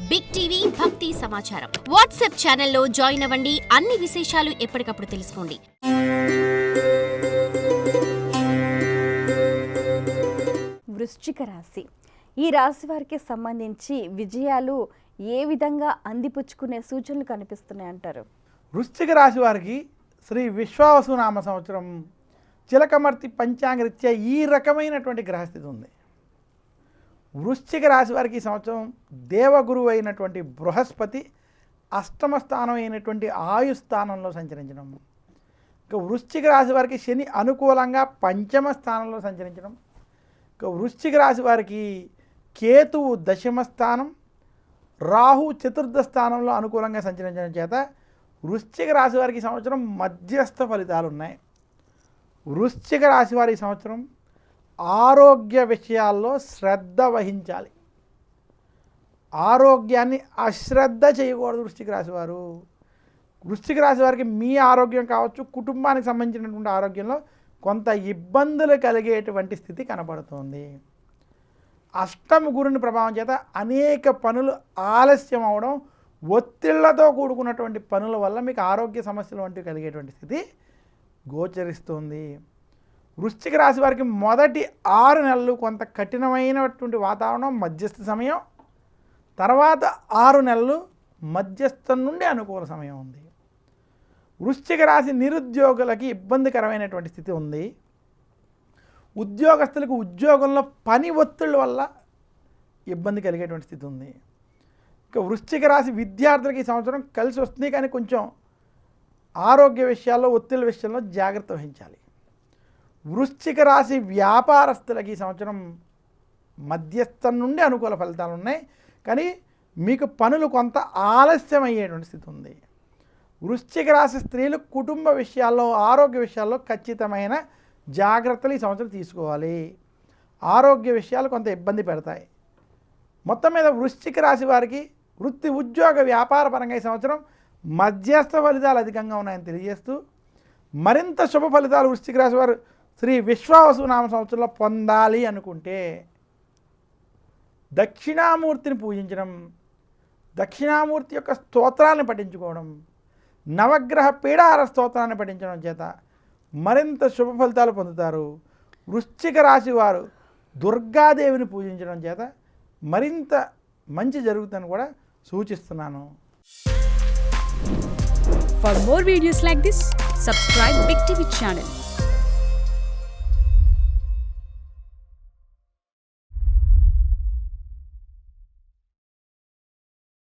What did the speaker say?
Big TV భక్తి సమాచారం WhatsApp ఛానల్లో జాయిన్ అవ్వండి. అన్ని విశేషాలు ఎప్పటికప్పుడు తెలుసుకోండి. వృశ్చిక రాశి, ఈ రాశి వారికి సంబంధించి విజయాలు ఏ విధంగా అందిపుచ్చుకునే సూచనలు కనిపిస్తున్నాయి అంటారు? వృశ్చిక రాశి వారికి శ్రీ విశ్వావసునామ సంవత్సరం చిలకమర్తి పంచాంగరీత్యా ఈ రకమైనటువంటి గ్రహస్థితి ఉంది. వృశ్చిక రాశి వారికి ఈ సంవత్సరం దేవగురువు అయినటువంటి బృహస్పతి అష్టమ స్థానం అయినటువంటి ఆయుస్థానంలో సంచరించడం, ఇంకా వృశ్చిక రాశి వారికి శని అనుకూలంగా పంచమ స్థానంలో సంచరించడం, ఇంకా వృశ్చిక రాశి వారికి కేతువు దశమ స్థానం, రాహు చతుర్థ స్థానంలో అనుకూలంగా సంచరించడం చేత వృశ్చిక రాశి వారికి సంవత్సరం మధ్యస్థ ఫలితాలు ఉన్నాయి. వృశ్చిక రాశి వారి సంవత్సరం ఆరోగ్య విషయాల్లో శ్రద్ధ వహించాలి. ఆరోగ్యాన్ని అశ్రద్ధ చేయకూడదు. వృశ్చిక రాశి వారు, వృశ్చిక రాశి వారికి మీ ఆరోగ్యం కావచ్చు, కుటుంబానికి సంబంధించినటువంటి ఆరోగ్యంలో కొంత ఇబ్బందులు కలిగేటువంటి స్థితి కనబడుతుంది. అష్టమ గురుని ప్రభావం చేత అనేక పనులు ఆలస్యం అవడం, ఒత్తిళ్లతో కూడుకున్నటువంటి పనుల వల్ల మీకు ఆరోగ్య సమస్యలు వంటివి కలిగేటువంటి స్థితి గోచరిస్తుంది. వృశ్చిక రాశి వారికి మొదటి 6 నెలలు కొంత కఠినమైనటువంటి వాతావరణం, మధ్యస్థ సమయం, తర్వాత 6 నెలలు మధ్యస్థం నుండి అనుకూల సమయం ఉంది. వృశ్చిక రాశి నిరుద్యోగులకి ఇబ్బందికరమైనటువంటి స్థితి ఉంది. ఉద్యోగస్తులకు ఉద్యోగంలో పని ఒత్తిళ్ళ వల్ల ఇబ్బంది కలిగేటువంటి స్థితి ఉంది. ఇక వృశ్చిక రాశి విద్యార్థులకి ఈ సంవత్సరం కలిసి వస్తుంది, కానీ కొంచెం ఆరోగ్య విషయాల్లో, ఒత్తిళ్ళ విషయంలో జాగ్రత్త వహించాలి. వృశ్చిక రాశి వ్యాపారస్తులకి ఈ సంవత్సరం మధ్యస్థం నుండి అనుకూల ఫలితాలు ఉన్నాయి, కానీ మీకు పనులు కొంత ఆలస్యం అయ్యేటువంటి స్థితి ఉంది. వృశ్చిక రాశి స్త్రీలు కుటుంబ విషయాల్లో, ఆరోగ్య విషయాల్లో ఖచ్చితమైన జాగ్రత్తలు ఈ సంవత్సరం తీసుకోవాలి. ఆరోగ్య విషయాలు కొంత ఇబ్బంది పెడతాయి. మొత్తం మీద వృశ్చిక రాశి వారికి వృత్తి, ఉద్యోగ, వ్యాపార పరంగా ఈ సంవత్సరం మధ్యస్థ ఫలితాలు అధికంగా ఉన్నాయని తెలియజేస్తూ, మరింత శుభ ఫలితాలు వృశ్చిక రాశి వారు శ్రీ విశ్వావసునామ సంవత్సరంలో పొందాలి అనుకుంటే దక్షిణామూర్తిని పూజించడం, దక్షిణామూర్తి యొక్క స్తోత్రాన్ని పఠించుకోవడం, నవగ్రహ పీడాహార స్తోత్రాన్ని పఠించడం చేత మరింత శుభ ఫలితాలు పొందుతారు. వృశ్చిక రాశి వారు దుర్గాదేవిని పూజించడం చేత మరింత మంచి జరుగుతుందని కూడా సూచిస్తున్నాను. For more videos like this, subscribe Big TV channel.